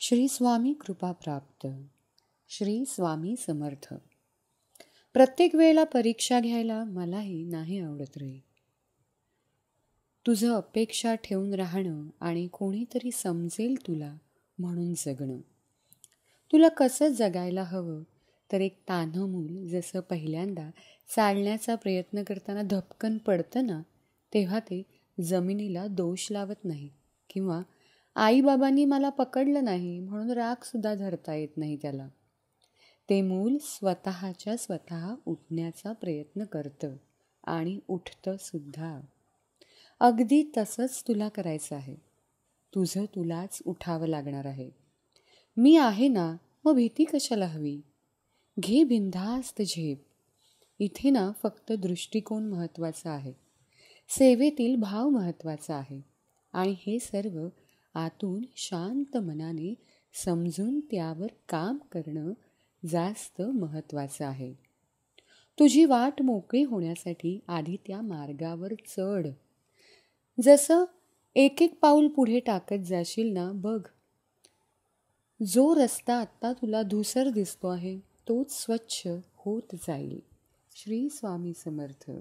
श्री स्वामी कृपा प्राप्त. श्री स्वामी समर्थ. प्रत्येक वेळेला परीक्षा घ्यायला मलाही नाही आवडत रे. तुझं अपेक्षा ठेवून राहणं आणि कोणीतरी समजेल तुला म्हणून जगणं. तुला कसं जगायला हवं तर एक तान्हं मूल जसं पहिल्यांदा चालण्याचा प्रयत्न करताना धपकन पडतं ना, तेव्हा ते जमिनीला दोष लावत नाही किंवा आईबाबांनी मला पकडलं नाही म्हणून रागसुद्धा धरता येत नाही त्याला. ते मूल स्वतःच्या स्वतः उठण्याचा प्रयत्न करतं आणि उठतं सुद्धा. अगदी तसंच तुला करायचं आहे. तुझं तुलाच उठावं लागणार आहे. मी आहे ना, मग भीती कशाला हवी? घे बिनधास्त झेप. इथे ना फक्त दृष्टिकोन महत्त्वाचा आहे, सेवेतील भाव महत्त्वाचा आहे आणि हे सर्व आतून शांत मनाने समजून त्यावर काम करणं जास्त महत्त्वाचं आहे. तुझी वाट मोकळी होण्यासाठी आधी त्या मार्गावर चढ. जसं एक एक पाऊल पुढे टाकत जाशील ना, बघ जो रस्ता आत्ता तुला धूसर दिसतो आहे तोच स्वच्छ होत जाईल. श्री स्वामी समर्थ.